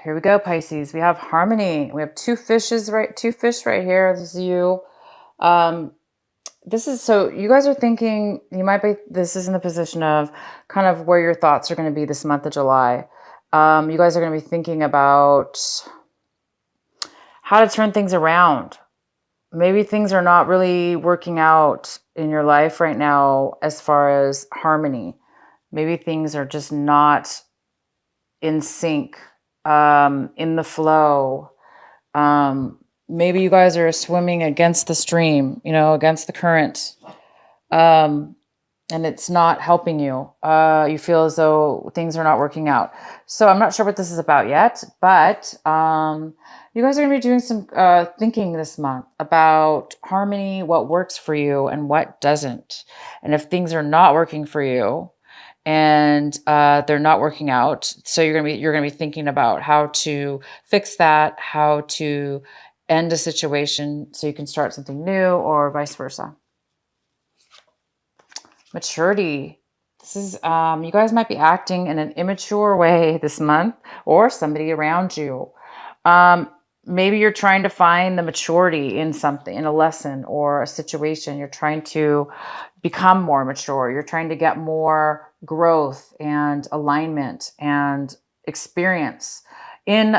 Here we go, Pisces. We have harmony. We have two fishes, right? Two fish right here. This is you. Um, this is so you guys are thinking you might be. This is in the position of kind of where your thoughts are going to be this month of July. You guys are going to be thinking about how to turn things around. Maybe things are not really working out in your life right now as far as harmony. Maybe things are just not in sync, in the flow. Maybe you guys are swimming against the stream, against the current, and it's not helping you. You feel as though things are not working out. So I'm not sure what this is about yet, but you guys are going to be doing some thinking this month about harmony, what works for you and what doesn't. And if things are not working for you, and they're not working out, so you're gonna be thinking about how to fix that, how to end a situation so you can start something new, or vice versa. Maturity. This is you guys might be acting in an immature way this month, or somebody around you. Maybe you're trying to find the maturity in something, in a lesson or a situation. You're trying to become more mature. You're trying to get more growth and alignment and experience in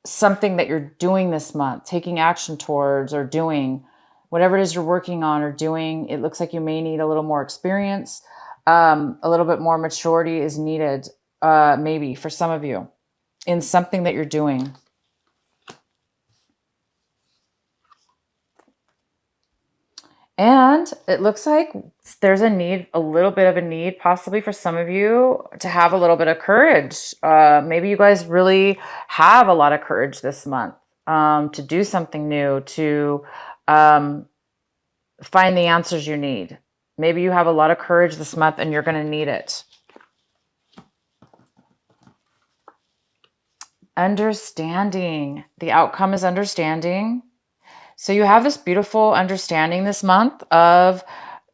something that you're doing this month, taking action towards, or doing whatever it is you're working on or doing. It looks like you may need a little more experience. A little bit more maturity is needed, maybe for some of you, in something that you're doing. And it looks like there's a little bit of a need, possibly for some of you, to have a little bit of courage. Maybe you guys really have a lot of courage this month, to do something new, to find the answers you need. Maybe you have a lot of courage this month and you're going to need it. Understanding. The outcome is understanding. So you have this beautiful understanding this month of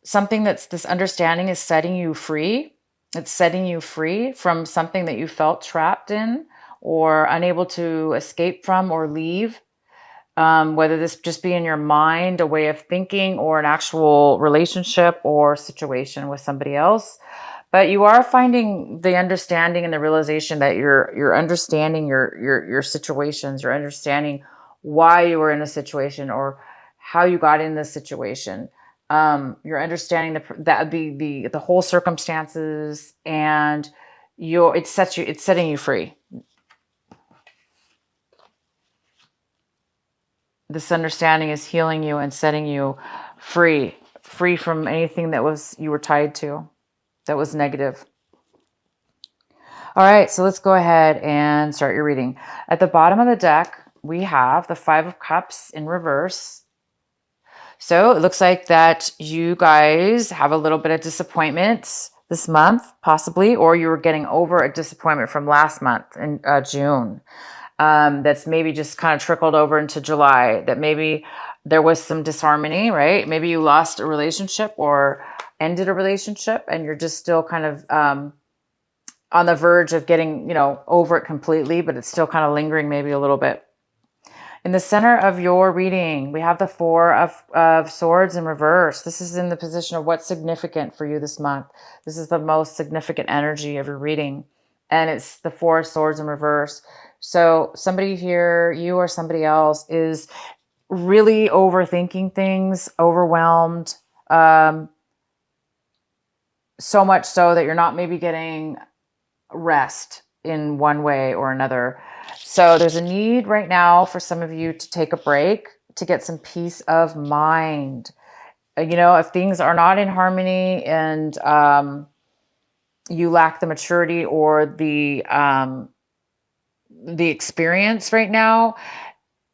something this understanding is setting you free. It's setting you free from something that you felt trapped in or unable to escape from or leave. Whether this just be in your mind, a way of thinking, or an actual relationship or situation with somebody else. But you are finding the understanding and the realization that you're understanding your situations. You're understanding why you were in a situation or how you got in this situation. You're understanding the whole circumstances, and it's setting you free. This understanding is healing you and setting you free from anything you were tied to that was negative. All right, so let's go ahead and start your reading. At the bottom of the deck, we have the Five of Cups in reverse. So it looks like that you guys have a little bit of disappointment this month, possibly, or you were getting over a disappointment from last month in June. That's maybe just kind of trickled over into July, that maybe there was some disharmony, right? Maybe you lost a relationship or ended a relationship and you're just still kind of on the verge of getting, over it completely, but it's still kind of lingering maybe a little bit. In the center of your reading, we have the Four of Swords in reverse. This is in the position of what's significant for you this month. This is the most significant energy of your reading. And it's the Four of Swords in reverse. So somebody here, you or somebody else, is really overthinking things, overwhelmed, so much so that you're not maybe getting rest in one way or another. So there's a need right now for some of you to take a break, to get some peace of mind. If things are not in harmony and you lack the maturity or the experience right now,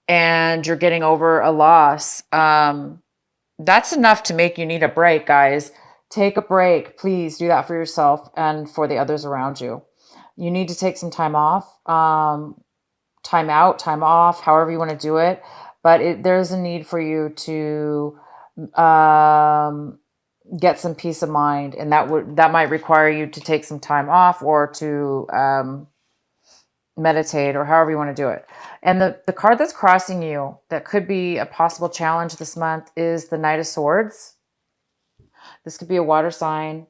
and you're getting over a loss, that's enough to make you need a break, guys. Take a break. Please do that for yourself and for the others around you. You need to take some time off, time out, time off, however you want to do it. But there's a need for you to get some peace of mind, and that might require you to take some time off, or to meditate, or however you want to do it. And the card that's crossing you that could be a possible challenge this month is the Knight of Swords. This could be a water sign.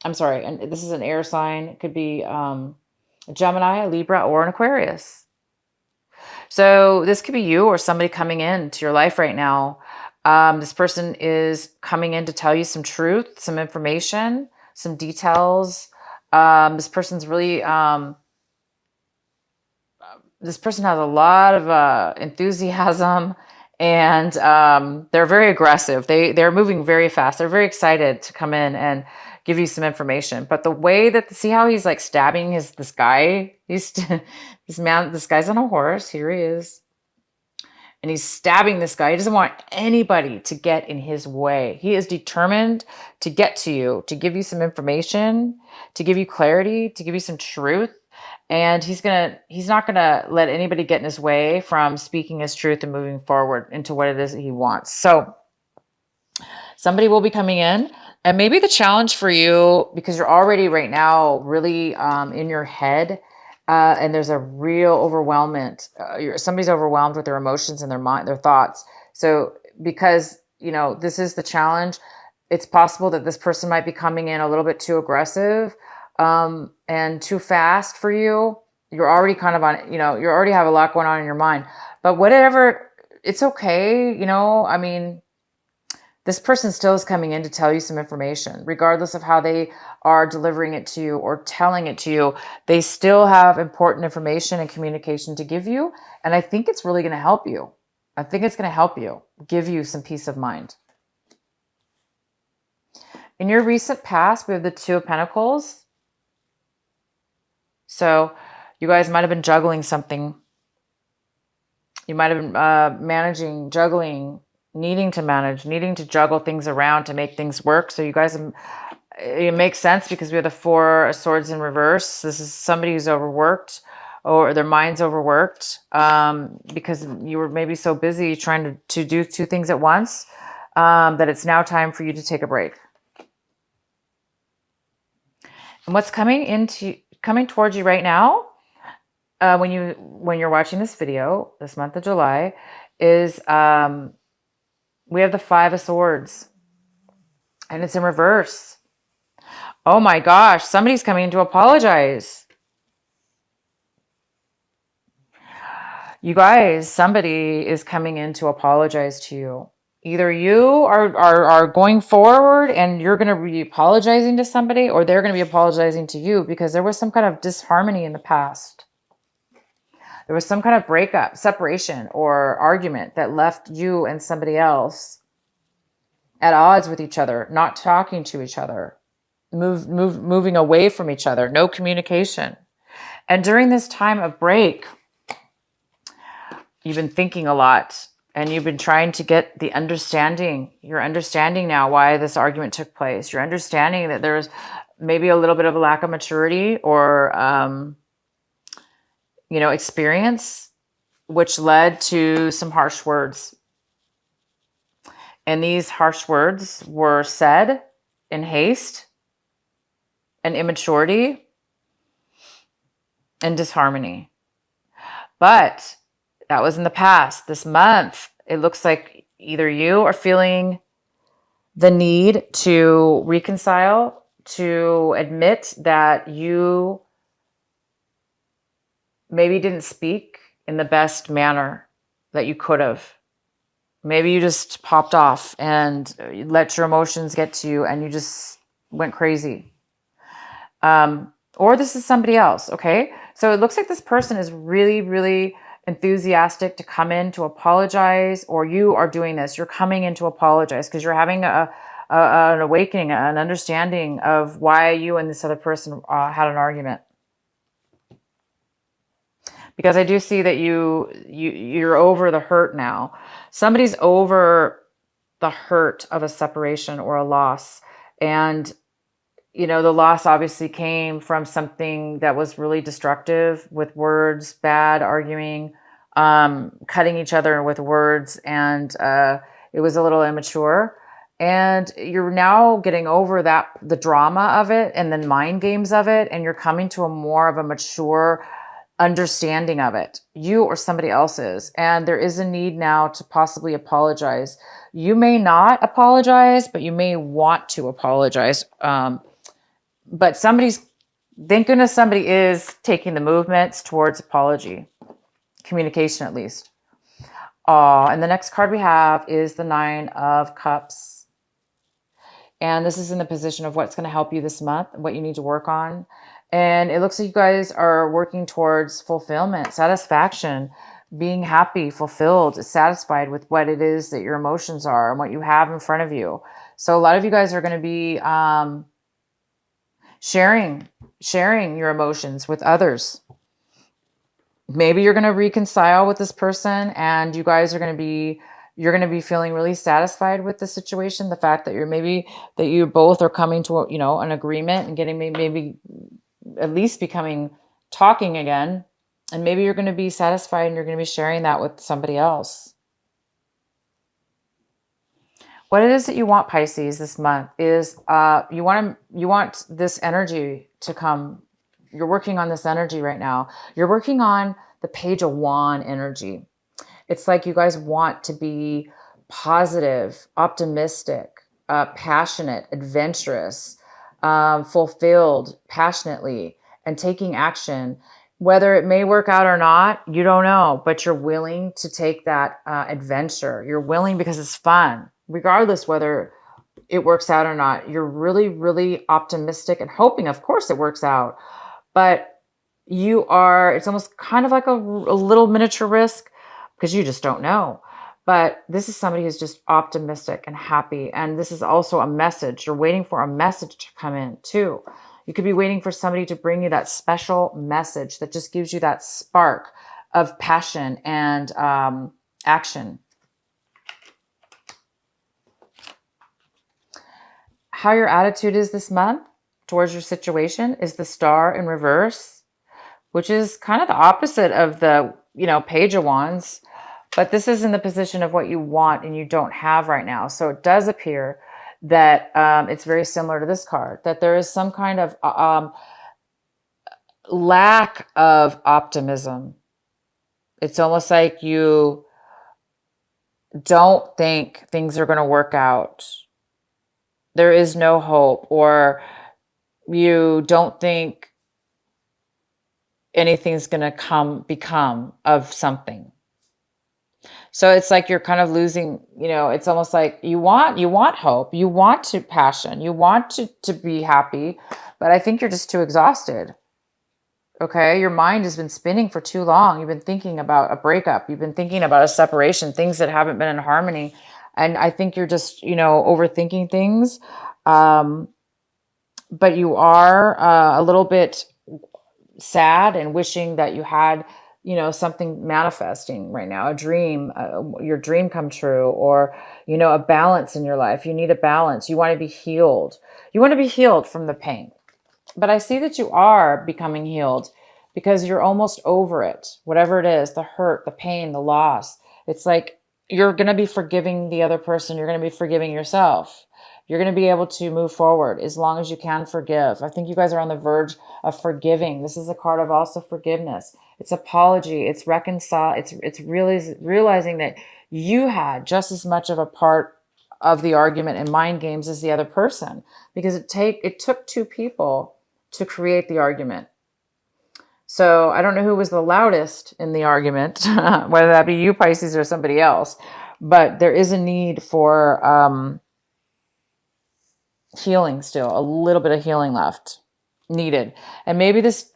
I'm sorry, and this is an air sign. It could be a Gemini, a Libra, or an Aquarius. So this could be you or somebody coming into your life right now. This person is coming in to tell you some truth, some information, some details. This person's really, this person has a lot of enthusiasm, and they're very aggressive. They're moving very fast. They're very excited to come in and give you some information. But the way that, see how he's like stabbing this guy? This guy's on a horse. Here he is. And he's stabbing this guy. He doesn't want anybody to get in his way. He is determined to get to you, to give you some information, to give you clarity, to give you some truth. And he's not gonna let anybody get in his way from speaking his truth and moving forward into what it is that he wants. So somebody will be coming in, and maybe the challenge for you, because you're already right now really in your head, and there's a real overwhelmment. Somebody's overwhelmed with their emotions and their mind, their thoughts. So because, this is the challenge, it's possible that this person might be coming in a little bit too aggressive and too fast for you. You're already kind of on, you already have a lot going on in your mind. But whatever, it's okay. This person still is coming in to tell you some information, regardless of how they are delivering it to you or telling it to you. They still have important information and communication to give you. And I think it's really going to help you. I think it's going to help you, give you some peace of mind. In your recent past, we have the Two of Pentacles. So you guys might have been juggling something. You might have been managing, juggling, needing to juggle things around to make things work. So you guys, it makes sense because we have the Four of Swords in reverse. This is somebody who's overworked, or their mind's overworked, because you were maybe so busy trying to do two things at once, that it's now time for you to take a break. And what's coming towards you right now, when you're watching this video this month of July, is we have the Five of Swords, and it's in reverse. Oh my gosh, somebody's coming to apologize. You guys, somebody is coming in to apologize to you. Either you are going forward and you're going to be apologizing to somebody, or they're going to be apologizing to you because there was some kind of disharmony in the past. There was some kind of breakup, separation, or argument that left you and somebody else at odds with each other, not talking to each other, moving away from each other, no communication. And during this time of break, you've been thinking a lot, and you've been trying to get the understanding. You're understanding now why this argument took place. You're understanding that there's maybe a little bit of a lack of maturity or experience, which led to some harsh words. And these harsh words were said in haste and immaturity and disharmony. But that was in the past. This month, it looks like either you are feeling the need to reconcile, to admit that you maybe didn't speak in the best manner that you could have. Maybe you just popped off and let your emotions get to you and you just went crazy. Or this is somebody else, okay? So it looks like this person is really, really enthusiastic to come in to apologize, or you are doing this. You're coming in to apologize because you're having an awakening, an understanding of why you and this other person had an argument. Because I do see that you're over the hurt now. Somebody's over the hurt of a separation or a loss. And, the loss obviously came from something that was really destructive, with words, bad arguing, cutting each other with words. And it was a little immature. And you're now getting over the drama of it and the mind games of it. And you're coming to a more of a mature understanding of it, you or somebody else's. And there is a need now to possibly apologize. You may not apologize, but you may want to apologize. But thank goodness somebody is taking the movements towards apology, communication at least. And the next card we have is the 9 of Cups. And this is in the position of what's going to help you this month, what you need to work on. And it looks like you guys are working towards fulfillment, satisfaction, being happy, fulfilled, satisfied with what it is that your emotions are and what you have in front of you. So a lot of you guys are going to be sharing your emotions with others. Maybe you're going to reconcile with this person and you guys are going to be, you're going to be feeling really satisfied with the situation. The fact that that you both are coming to, an agreement and getting maybe at least talking again. And maybe you're going to be satisfied and you're going to be sharing that with somebody else. What it is that you want, Pisces, this month is you want this energy to come. You're working on this energy right now. You're working on the Page of Wand energy. It's like you guys want to be positive, optimistic, passionate, adventurous, fulfilled passionately, and taking action. Whether it may work out or not, you don't know, but you're willing to take that adventure. You're willing because it's fun, regardless whether it works out or not. You're really, really optimistic and hoping, of course, it works out. But it's almost kind of like a little miniature risk because you just don't know. But this is somebody who's just optimistic and happy. And this is also a message. You're waiting for a message to come in too. You could be waiting for somebody to bring you that special message that just gives you that spark of passion and action. How your attitude is this month towards your situation is the Star in reverse, which is kind of the opposite of the, Page of Wands. But this is in the position of what you want and you don't have right now. So it does appear that it's very similar to this card, that there is some kind of lack of optimism. It's almost like you don't think things are going to work out. There is no hope, or you don't think anything's going to become of something. So it's like you're kind of losing, it's almost like you want hope, you want to passion, you want to be happy, but I think you're just too exhausted. Okay. Your mind has been spinning for too long. You've been thinking about a breakup. You've been thinking about a separation, things that haven't been in harmony. And I think you're just, overthinking things. But you are a little bit sad and wishing that you had, something manifesting right now, a dream, your dream come true, or, a balance in your life. You need a balance. You want to be healed. You want to be healed from the pain. But I see that you are becoming healed because you're almost over it. Whatever it is, the hurt, the pain, the loss. It's like you're going to be forgiving the other person. You're going to be forgiving yourself. You're going to be able to move forward as long as you can forgive. I think you guys are on the verge of forgiving. This is a card of also forgiveness. It's apology. It's reconcile. It's really realizing that you had just as much of a part of the argument and mind games as the other person, because it took two people to create the argument. So I don't know who was the loudest in the argument, whether that be you, Pisces, or somebody else, but there is a need for healing still, a little bit of healing left needed. And maybe this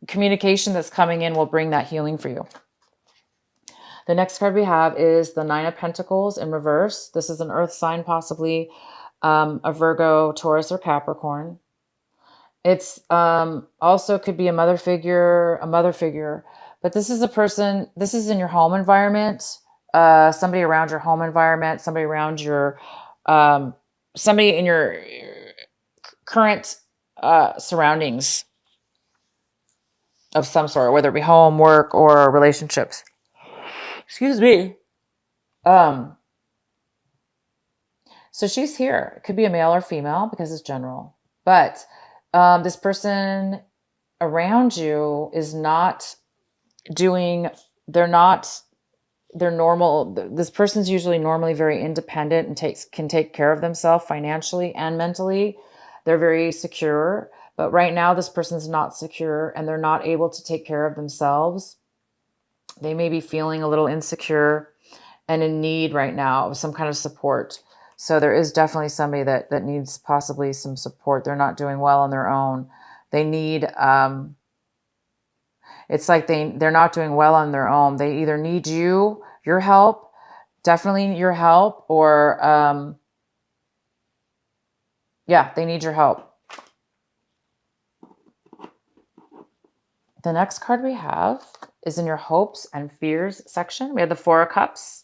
communication that's coming in will bring that healing for you. The next card we have is the 9 of Pentacles in reverse. This is an earth sign, possibly a Virgo, Taurus, or Capricorn. It's also could be a mother figure, but this is a person, this is in your home environment, somebody around your home environment, somebody around your, somebody in your current surroundings of some sort, whether it be home, work, or relationships. Excuse me. So she's here. It could be a male or female because it's general. But this person around you is not doing, they're not, they're normal. This person's usually normally very independent and can take care of themselves financially and mentally. They're very secure, but right now this person's not secure and they're not able to take care of themselves. They may be feeling a little insecure and in need right now of some kind of support. So there is definitely somebody that needs possibly some support. They're not doing well on their own. They need, it's like they're not doing well on their own. They either need your help, definitely your help, or yeah, they need your help. The next card we have is in your hopes and fears section. We have the Four of Cups.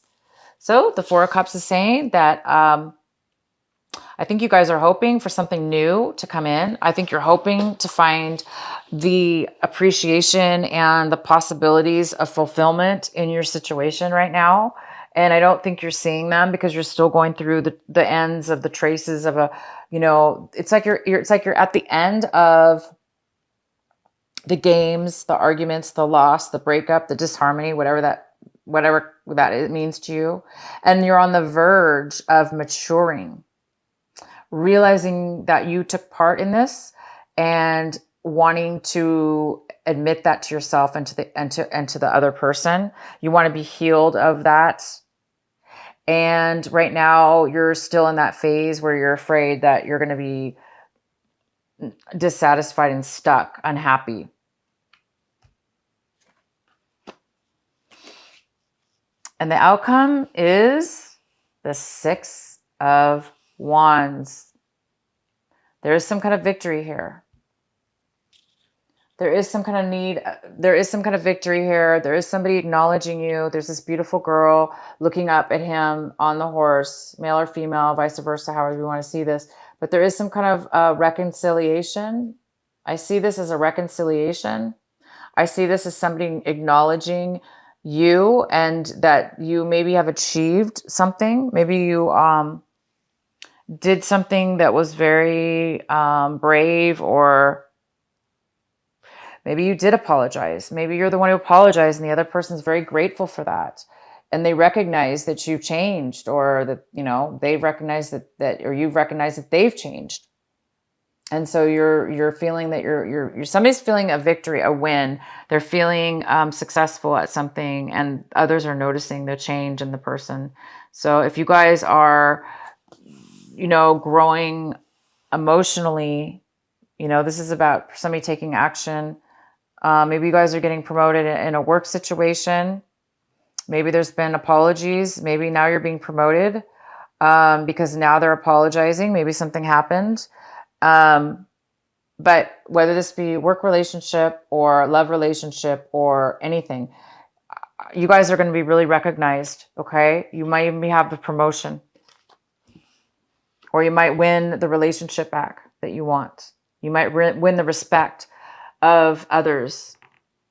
So the Four of Cups is saying that I think you guys are hoping for something new to come in. I think you're hoping to find the appreciation and the possibilities of fulfillment in your situation right now. And I don't think you're seeing them because you're still going through the ends of the traces of it's like you're at the end of the games, the arguments, the loss, the breakup, the disharmony, whatever that it means to you. And you're on the verge of maturing, realizing that you took part in this and wanting to admit that to yourself and to the other person. You want to be healed of that. And right now you're still in that phase where you're afraid that you're going to be dissatisfied and stuck, unhappy. And the outcome is the Six of Wands. There is some kind of victory here. There is some kind of need. There is some kind of victory here. There is somebody acknowledging you. There's this beautiful girl looking up at him on the horse, male or female, vice versa, however you want to see this. But there is some kind of reconciliation. I see this as a reconciliation. I see this as somebody acknowledging you and that you maybe have achieved something. Maybe you did something that was very brave, or maybe you did apologize. Maybe you're the one who apologized and the other person's very grateful for that. And they recognize that you've changed, or that, they've recognized that, or you've recognized that they've changed. And so you're feeling that you're somebody's feeling a victory, a win. They're feeling successful at something, and others are noticing the change in the person. So if you guys are, growing emotionally, this is about somebody taking action. Maybe you guys are getting promoted in a work situation. Maybe there's been apologies. Maybe now you're being promoted because now they're apologizing. Maybe something happened. But whether this be work relationship or love relationship or anything, you guys are going to be really recognized. Okay. You might even have the promotion, or you might win the relationship back that you want. You might win the respect of others,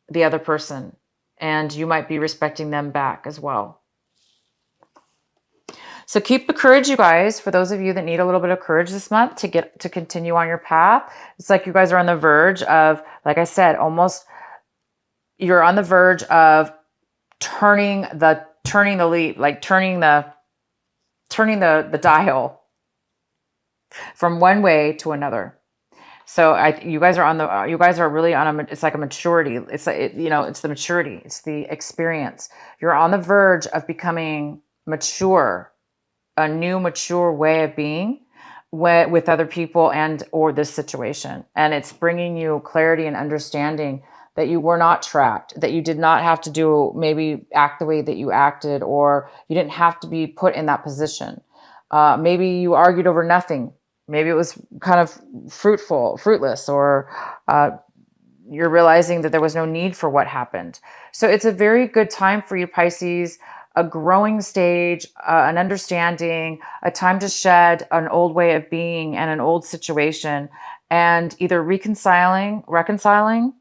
the other person, and you might be respecting them back as well. So keep the courage, you guys, for those of you that need a little bit of courage this month to continue on your path. It's like you guys are on the verge of, like I said, you're on the verge of turning the lead, like turning the dial from one way to another. So you guys are really on it's like a maturity. It's like, it's the maturity. It's the experience. You're on the verge of becoming mature, a new mature way of being with other people or this situation. And it's bringing you clarity and understanding that you were not trapped, that you did not have to maybe act the way that you acted, or you didn't have to be put in that position. Maybe you argued over nothing. Maybe it was kind of fruitless, or you're realizing that there was no need for what happened. So it's a very good time for you, Pisces, a growing stage, an understanding, a time to shed an old way of being and an old situation, and either reconciling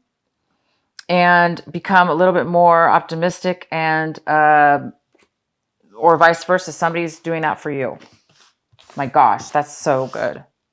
and become a little bit more optimistic, and or vice versa. Somebody's doing that for you. My gosh, that's so good.